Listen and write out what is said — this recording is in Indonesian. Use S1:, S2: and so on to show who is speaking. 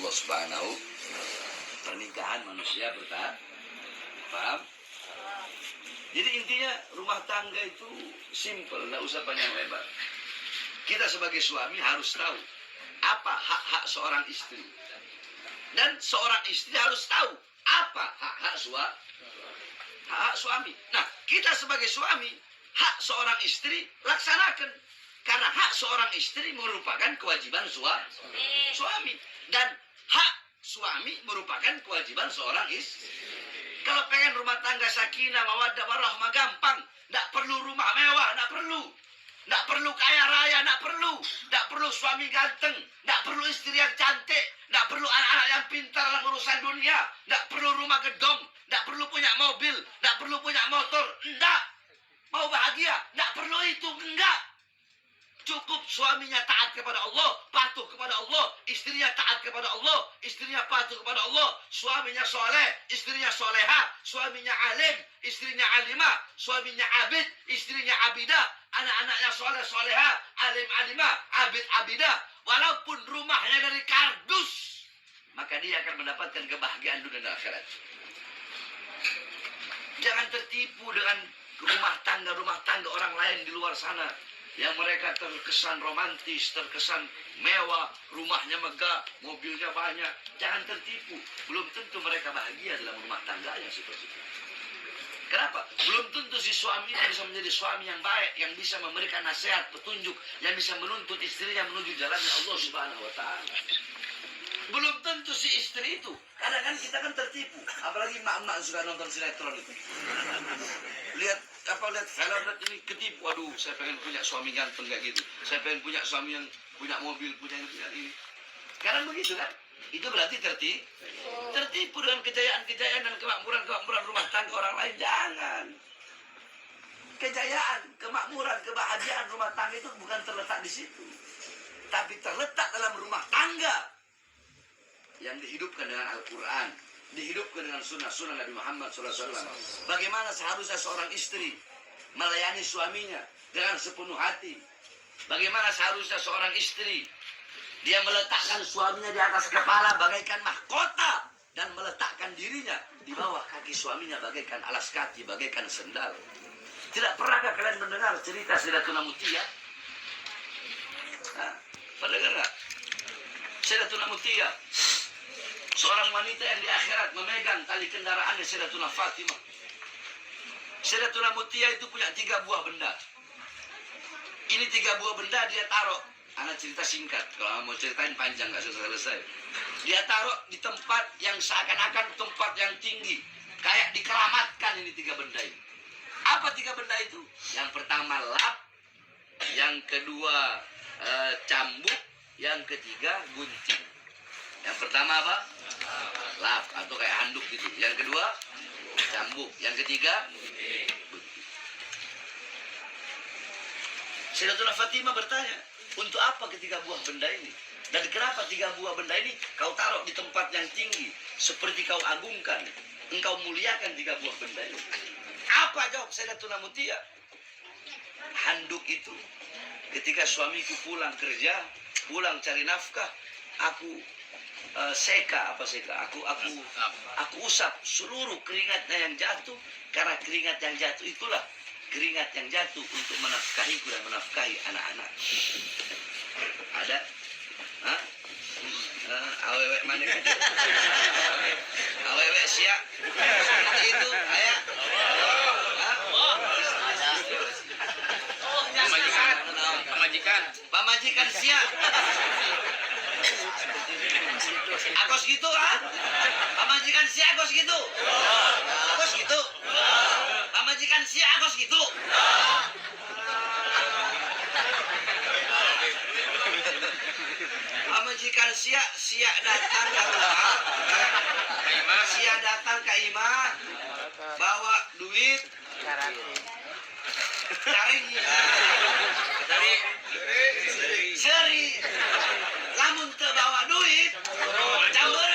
S1: Allah Subhanahu. Pernikahan manusia bertahan. Paham? Jadi intinya rumah tangga itu simple, nggak usah panjang lebar. Kita sebagai suami harus tahu apa hak-hak seorang istri. Dan seorang istri harus tahu apa hak-hak suami. Nah, kita sebagai suami, hak seorang istri laksanakan. Karena hak seorang istri merupakan kewajiban suami. Dan hak suami merupakan kewajiban seorang istri. Kalau pengen rumah tangga sakinah, mawaddah, warahmah gampang. Nggak perlu rumah mewah, nggak perlu. Nggak perlu kaya raya, nggak perlu. Nggak perlu suami ganteng. Nggak perlu istri yang cantik. Nggak perlu anak-anak yang pintar dalam urusan dunia. Nggak perlu rumah gedong. Nggak perlu punya mobil. Nggak perlu punya motor. Nggak. Mau bahagia? Nggak perlu itu. Nggak. Cukup suaminya taat kepada Allah, patuh kepada Allah, istrinya taat kepada Allah, istrinya patuh kepada Allah, suaminya soleh, istrinya soleha, suaminya alim, istrinya alimah, suaminya abid, istrinya abidah, anak-anaknya soleh soleha, alim alimah, abid abidah, walaupun rumahnya dari kardus, maka dia akan mendapatkan kebahagiaan dunia dan akhirat. Jangan tertipu dengan rumah tangga orang lain di luar sana. Yang mereka terkesan romantis, terkesan mewah, rumahnya megah, mobilnya banyak. Jangan tertipu. Belum tentu mereka bahagia dalam rumah tangganya seperti itu. Kenapa? Belum tentu si suami itu bisa menjadi suami yang baik, yang bisa memberikan nasihat, petunjuk, yang bisa menuntut istrinya menuju jalannya Allah Subhanahu wa Ta'ala. Belum tentu si istri itu. Kadang-kadang kita kan tertipu. Apalagi mak-mak suka nonton sinetron itu. Lihat film, lihat ini ketipu. Aduh, saya pengen punya suami ganteng kayak gitu. Saya pengen punya suami yang punya mobil, punya ini. Kadang begitu kan? Itu berarti tertipu dengan kejayaan dan kemakmuran rumah tangga orang lain. Jangan. Kejayaan, kemakmuran, kebahagiaan rumah tangga itu bukan terletak di situ. Tapi terletak dalam rumah tangga yang dihidupkan dengan Al-Quran, dihidupkan dengan sunnah Nabi Muhammad SAW. Bagaimana seharusnya seorang istri melayani suaminya dengan sepenuh hati. Bagaimana seharusnya seorang istri dia meletakkan suaminya di atas kepala bagaikan mahkota dan meletakkan dirinya di bawah kaki suaminya bagaikan alas kaki, bagaikan sendal. Tidak pernahkah kalian mendengar cerita Sayyidatuna Mutia? Pernah dengar nggak? Sayyidatuna Mutia, seorang wanita yang di akhirat memegang tali kendaraannya Sayyidatuna Fatimah. Sayyidatuna Mutia itu punya 3 buah benda. Ini 3 buah benda dia taruh. Anak cerita singkat, kalau mau ceritain panjang gak selesai. Dia taruh di tempat yang seakan-akan tempat yang tinggi. Kayak dikeramatkan ini 3 benda ini. Apa 3 benda itu? Yang pertama lap, yang kedua cambuk, yang ketiga gunting. Yang pertama apa? Lap atau kayak handuk gitu. Yang kedua cambuk. Yang ketiga gunting. Sayyidatuna Fatimah bertanya, untuk apa ketiga buah benda ini? Dan kenapa 3 buah benda ini kau taruh di tempat yang tinggi, seperti kau agungkan, engkau muliakan 3 buah benda ini? Apa jawab Sayyidatuna Mutia? Handuk itu ketika suamiku pulang kerja, pulang cari nafkah, aku aku usap seluruh keringatnya yang jatuh, karena keringat yang jatuh itulah keringat yang jatuh untuk menafkahiku dan menafkahi anak-anak. Ada? Hah? Awewek mana gitu? Awewek siap? Itu, ayah? Pamajikan siap? Akos gitu kan? Pamajikan si akos gitu? Akos gitu? Pamajikan si akos gitu? Pamajikan siak datang ke rumah. Siak datang ke imah. Bawa duit. Cari seri. Lamun teu bawa duit, campur